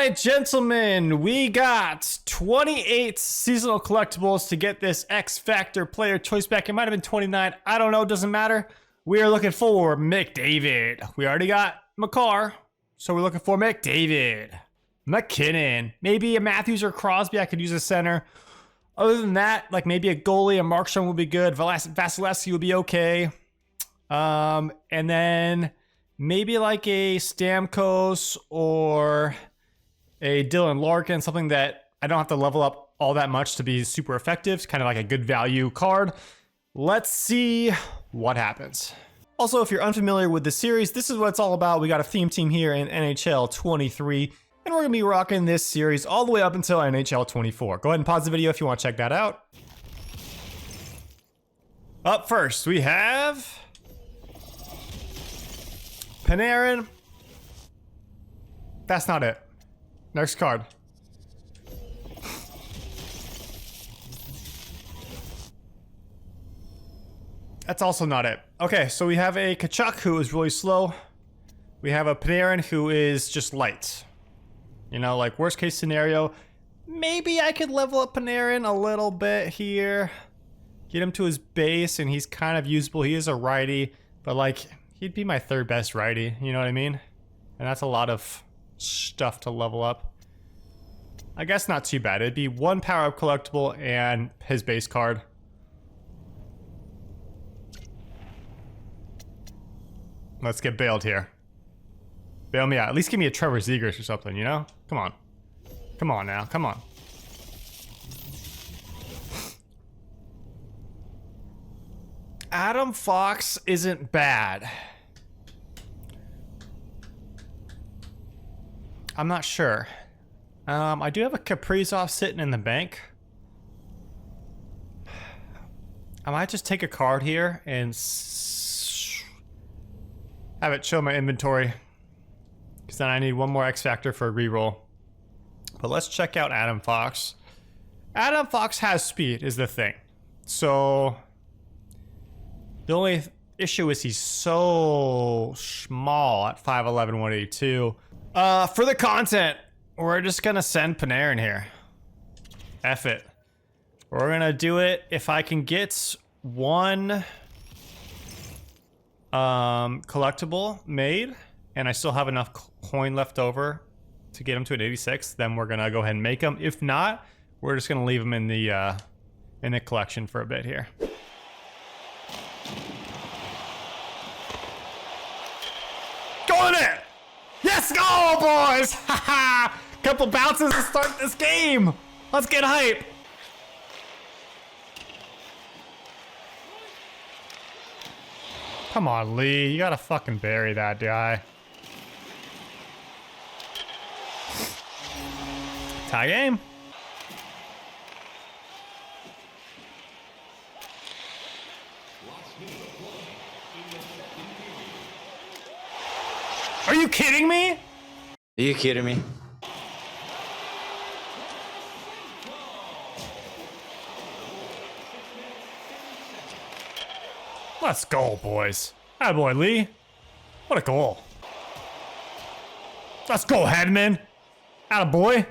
right, gentlemen, we got 28 seasonal collectibles to get this X Factor player choice back. It might have been 29. I don't know. Doesn't matter. We are looking for McDavid. We already got McCarr, so we're looking for McDavid. McKinnon. Maybe a Matthews or Crosby. I could use a center. Other than that, like maybe a goalie, a Markstrom would be good. Vasilevsky would be okay. And then maybe like a Stamkos or a Dylan Larkin, something that I don't have to level up all that much to be super effective. It's kind of like a good value card. Let's see what happens. Also, if you're unfamiliar with the series, this is what it's all about. We got a theme team here in NHL 23, and we're gonna be rocking this series all the way up until NHL 24. Go ahead and pause the video if you want to check that out. Up first, we have Panarin. That's not it. Next card. That's also not it. Okay, so we have a Tkachuk who is really slow. We have a Panarin who is just light. You know, like worst case scenario, maybe I could level up Panarin a little bit here. Get him to his base and he's kind of usable. He is a righty, but like he'd be my third best righty, you know what I mean? And that's a lot of stuff to level up. I guess not too bad. It'd be one power-up collectible and his base card. Let's get bailed here. Bail me out. At least give me a Trevor Zegras or something, you know? Come on. Come on now. Come on. Adam Fox isn't bad. I'm not sure. I do have a Kaprizov sitting in the bank. I might just take a card here and have it show my inventory. Because then I need one more X Factor for a reroll. But let's check out Adam Fox. Adam Fox has speed is the thing. So the only issue is he's so small at 5'11", 182. For the content, we're just gonna send Panarin here. F it. We're gonna do it if I can get one collectible made and I still have enough coin left over to get him to an 86, then we're gonna go ahead and make him. If not, we're just gonna leave him in the collection for a bit here. Go in it! Let's go, boys! Haha! Couple bounces to start this game! Let's get hype! Come on, Lee. You gotta fucking bury that guy. Tie game. Are you kidding me? Are you kidding me? Let's go, boys. Attaboy, Lee. What a goal. Let's go, Hedman. Attaboy.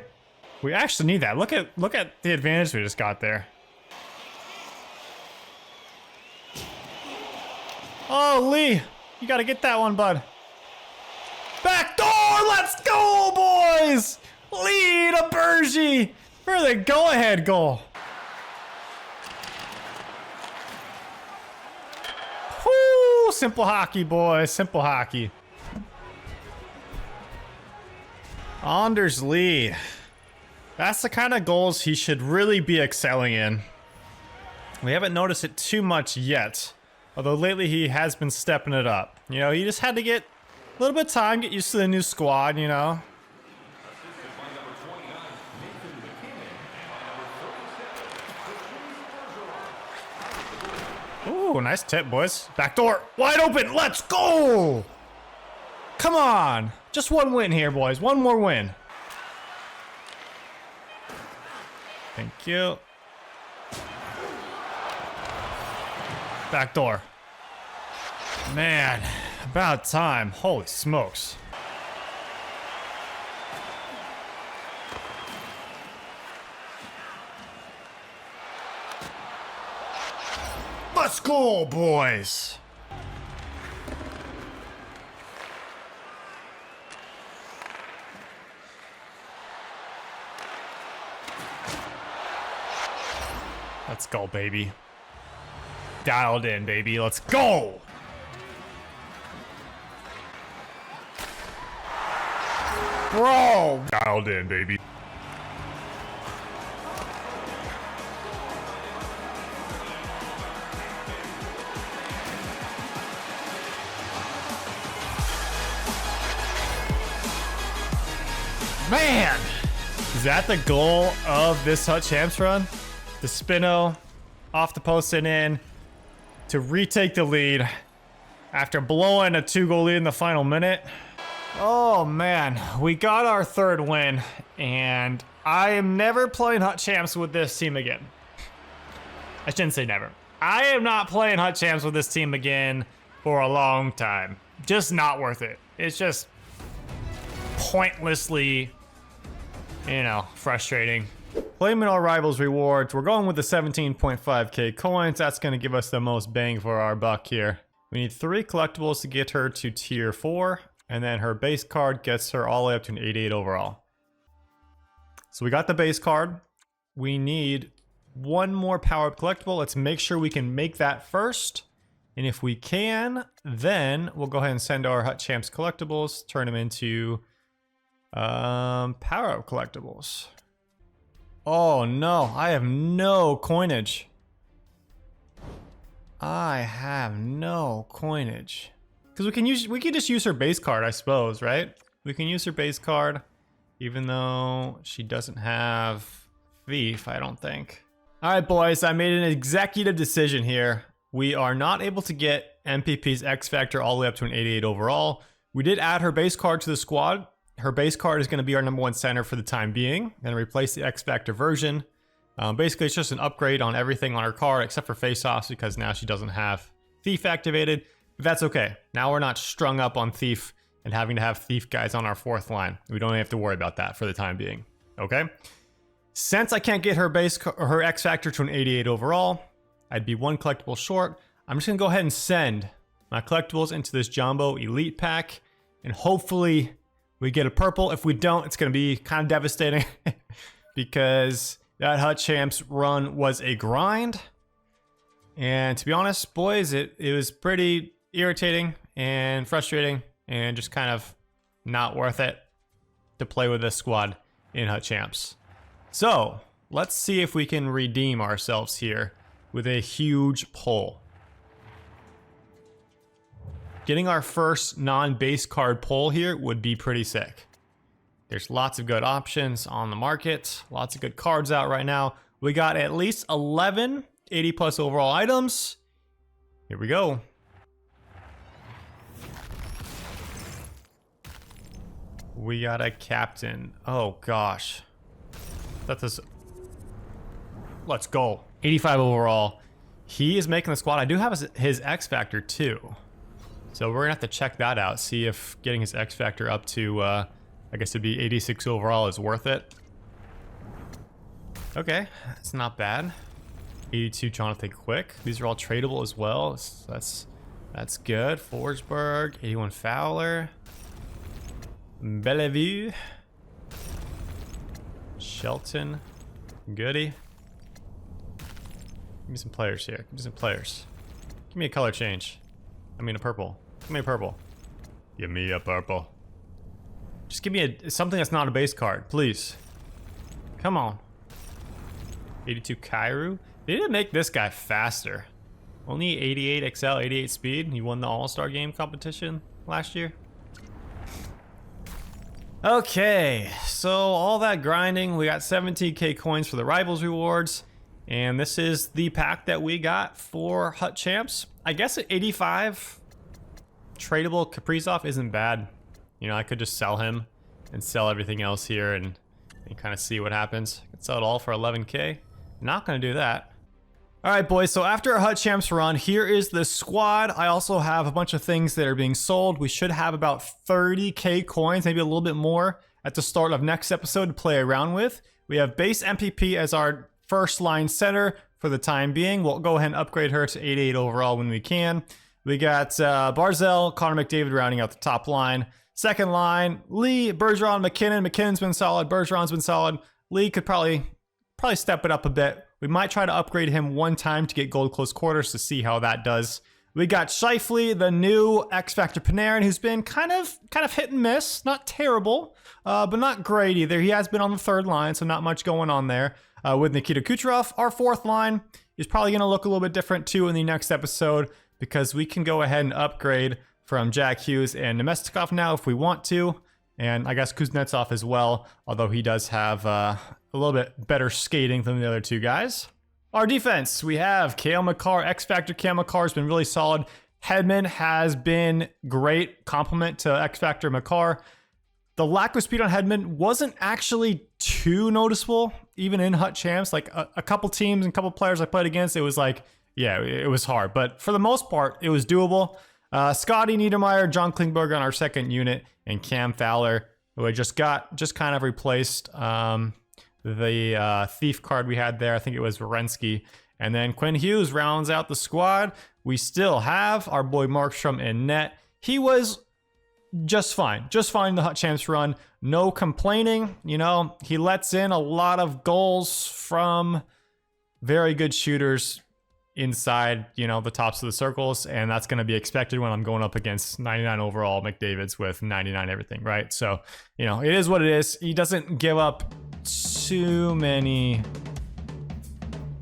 We actually need that. Look at the advantage we just got there. Oh, Lee. You gotta get that one, bud. Back door! Let's go, boys! Lead a Bergie for the go-ahead goal. Woo! Simple hockey, boys. Simple hockey. Anders Lee. That's the kind of goals he should really be excelling in. We haven't noticed it too much yet, although lately he has been stepping it up. You know, he just had to get a little bit of time, get used to the new squad, you know. Ooh, nice tip, boys. Back door, wide open, let's go! Come on, just one win here, boys, one more win. Thank you. Back door. Man, about time. Holy smokes. Let's go, boys. Let's go, baby. Dialed in, baby. Let's go. Bro. Dialed in, baby. Man. Is that the goal of this HUT Champs run? The spino off the post and in to retake the lead after blowing a 2-goal lead in the final minute. Oh man, we got our third win, and I am never playing HUT Champs with this team again. I shouldn't say never. I am not playing HUT Champs with this team again for a long time. Just not worth it. It's just pointlessly, you know, frustrating. Claiming our rivals rewards, we're going with the 17.5k coins. That's going to give us the most bang for our buck here. We need 3 collectibles to get her to tier 4, and then her base card gets her all the way up to an 88 overall. So we got the base card. We need 1 more power-up collectible. Let's make sure we can make that first. And if we can, then we'll go ahead and send our HUT Champs collectibles, turn them into power-up collectibles. Oh no, I have no coinage. I have no coinage. Because we can just use her base card, I suppose, right? We can use her base card, even though she doesn't have Thief, I don't think. Alright boys, I made an executive decision here. We are not able to get MPP's X Factor all the way up to an 88 overall. We did add her base card to the squad. Her base card is going to be our #1 center for the time being. Going to replace the X Factor version. Basically, it's just an upgrade on everything on her card except for face-offs because now she doesn't have Thief activated. But that's okay. Now we're not strung up on Thief and having to have Thief guys on our 4th line. We don't have to worry about that for the time being. Okay? Since I can't get her her X Factor to an 88 overall, I'd be 1 collectible short. I'm just going to go ahead and send my collectibles into this Jumbo Elite pack, and hopefully we get a purple. If we don't, it's going to be kind of devastating because that HUT Champs run was a grind. And to be honest, boys, it was pretty irritating and frustrating and just kind of not worth it to play with this squad in HUT Champs. So let's see if we can redeem ourselves here with a huge pull. Getting our first non-base card pull here would be pretty sick. There's lots of good options on the market. Lots of good cards out right now. We got at least 11 80 plus overall items. Here we go. We got a captain. Oh gosh. Let's go. 85 overall. He is making the squad. I do have his X Factor too. So we're gonna have to check that out, see if getting his X Factor up to, I guess it'd be 86 overall is worth it. Okay, that's not bad. 82 Jonathan Quick. These are all tradable as well. So that's good. Forsberg, 81 Fowler. Bellevue. Shelton. Goody. Give me some players here. Give me some players. Give me a color change. I mean a purple. Give me a purple. Give me a purple. Just give me something that's not a base card, please. Come on. 82 Kairu. They didn't make this guy faster. Only 88 XL, 88 speed. He won the All-Star game competition last year. Okay, so all that grinding, we got 17k coins for the Rivals rewards. And this is the pack that we got for HUT Champs. I guess at 85, tradable Kaprizov isn't bad. You know, I could just sell him and sell everything else here and kind of see what happens. I could sell it all for 11k. Not going to do that. All right, boys, so after our HUT Champs run, here is the squad. I also have a bunch of things that are being sold. We should have about 30k coins, maybe a little bit more at the start of next episode to play around with. We have base MPP as our first line center for the time being. We'll go ahead and upgrade her to 88 overall when we can. We got Barzell, Connor McDavid rounding out the top line. Second line, Lee, Bergeron, McKinnon. McKinnon's been solid. Bergeron's been solid. Lee could probably step it up a bit. We might try to upgrade him one time to get gold close quarters to see how that does. We got Scheifele, the new X Factor Panarin, who's been kind of hit and miss. Not terrible, but not great either. He has been on the third line, so not much going on there. With Nikita Kucherov, our fourth line is probably going to look a little bit different too in the next episode, because we can go ahead and upgrade from Jack Hughes and Nemestikov now if we want to. And I guess Kuznetsov as well, although he does have a little bit better skating than the other two guys. Our defense, we have Cale Makar. X Factor Cale Makar has been really solid. Hedman has been great. Compliment to X Factor Makar. The lack of speed on Hedman wasn't actually too noticeable, even in HUT champs. Like a couple teams and a couple players I played against, it was like, yeah, it was hard. But for the most part, it was doable. Scotty Niedermeyer, John Klingberg on our second unit, and Cam Fowler, who I just kind of replaced the thief card we had there. I think it was Werenski. And then Quinn Hughes rounds out the squad. We still have our boy Markstrom in net. He was just fine in the HUT champs run. No complaining. You know, he lets in a lot of goals from very good shooters inside, you know, the tops of the circles, and that's going to be expected when I'm going up against 99 overall McDavid's with 99 everything, right? So, you know, it is what it is. He doesn't give up too many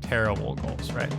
terrible goals, right?